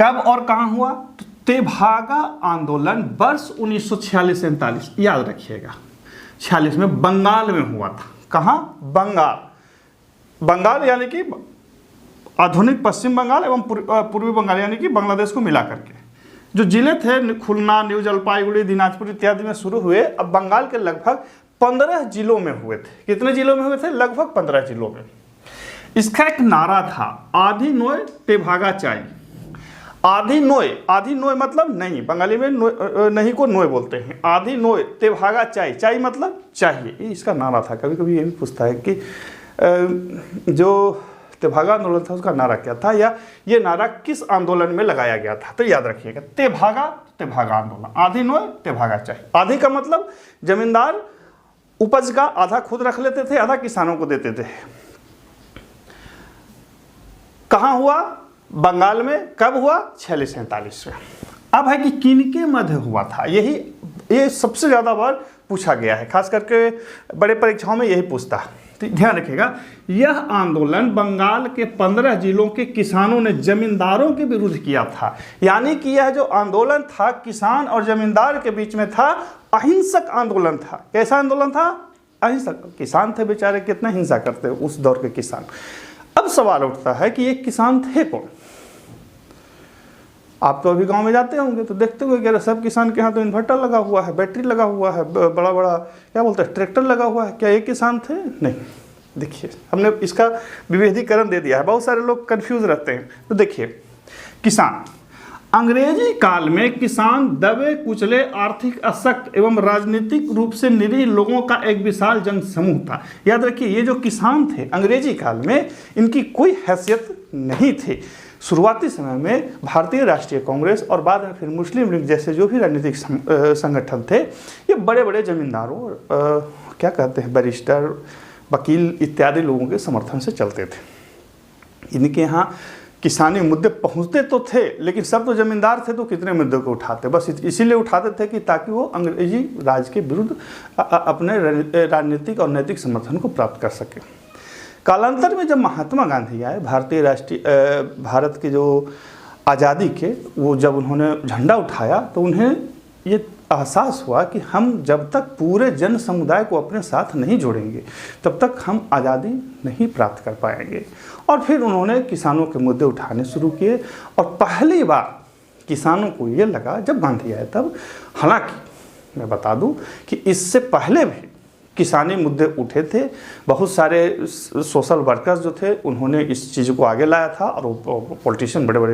कब और कहाँ हुआ? तो तेभागा आंदोलन वर्ष 1946-47, याद रखिएगा, 46 में बंगाल में हुआ था। कहाँ? बंगाल यानी कि आधुनिक पश्चिम बंगाल एवं पूर्वी बंगाल यानी कि बांग्लादेश को मिला करके जो जिले थे, खुलना, न्यू जलपाईगुड़ी, दिनाजपुर इत्यादि में शुरू हुए। अब बंगाल के लगभग 15 जिलों में हुए थे। कितने जिलों में हुए थे? लगभग 15 जिलों में। इसका एक नारा था, आधी नोय तेभागा चाय। आधी नोय मतलब नहीं, बंगाली में नहीं को नोय बोलते हैं। आधी नोय तेभागा चाय, चाय मतलब चाहिए, ये इसका नारा था। कभी कभी ये भी पूछता है कि जो तेभागा आंदोलन था उसका नारा क्या था, या ये नारा किस आंदोलन में लगाया गया था। तो याद रखिएगा, तेभागा आंदोलन, आधी नोय तेभागा चाय। आधी का मतलब जमींदार उपज का आधा खुद रख लेते थे, आधा किसानों को देते थे। कहाँ हुआ? बंगाल में। कब हुआ? 46-47 में। अब है कि किनके मध्य हुआ था, ये सबसे ज़्यादा बार पूछा गया है, खास करके बड़े परीक्षाओं में यही पूछता है। तो ध्यान रखिएगा, यह आंदोलन बंगाल के 15 जिलों के किसानों ने जमींदारों के विरुद्ध किया था। यानी कि यह जो आंदोलन था किसान और जमींदार के बीच में था, अहिंसक आंदोलन था। कैसा आंदोलन था? अहिंसक। किसान थे बेचारे, कितना हिंसा करते उस दौर के किसान। अब सवाल उठता है कि ये किसान थे कौन? आप तो अभी गांव में जाते होंगे तो देखते होंगे कि सब किसान के यहाँ तो इन्वर्टर लगा हुआ है, बैटरी लगा हुआ है, बड़ा बड़ा क्या बोलते हैं, ट्रैक्टर लगा हुआ है। क्या ये किसान थे? नहीं। देखिए, हमने इसका विभेदीकरण दे दिया है, बहुत सारे लोग कंफ्यूज रहते हैं। तो देखिए, किसान, अंग्रेजी काल में किसान दबे कुचले, आर्थिक अशक्त एवं राजनीतिक रूप से निरीह लोगों का एक विशाल जनसमूह था। याद रखिए, ये जो किसान थे अंग्रेजी काल में, इनकी कोई हैसियत नहीं थी। शुरुआती समय में भारतीय राष्ट्रीय कांग्रेस और बाद में फिर मुस्लिम लीग जैसे जो भी राजनीतिक संगठन थे, ये बड़े बड़े जमींदारों, क्या कहते हैं, बैरिस्टर, वकील इत्यादि लोगों के समर्थन से चलते थे। इनके यहाँ किसानी मुद्दे पहुँचते तो थे, लेकिन सब तो जमींदार थे तो कितने मुद्दों को उठाते, बस इसीलिए उठाते थे कि ताकि वो अंग्रेजी राज के विरुद्ध अपने राजनीतिक और नैतिक समर्थन को प्राप्त कर सके। कालांतर में जब महात्मा गांधी आए, भारत के जो आज़ादी के, वो जब उन्होंने झंडा उठाया तो उन्हें ये एहसास हुआ कि हम जब तक पूरे जन समुदाय को अपने साथ नहीं जोड़ेंगे तब तक हम आज़ादी नहीं प्राप्त कर पाएंगे। और फिर उन्होंने किसानों के मुद्दे उठाने शुरू किए, और पहली बार किसानों को ये लगा जब गांधी आए तब। हालांकि मैं बता दूं कि इससे पहले भी किसानी मुद्दे उठे थे। बहुत सारे सोशल वर्कर्स जो थे उन्होंने इस चीज़ को आगे लाया था, और पॉलिटिशियन बड़े बड़े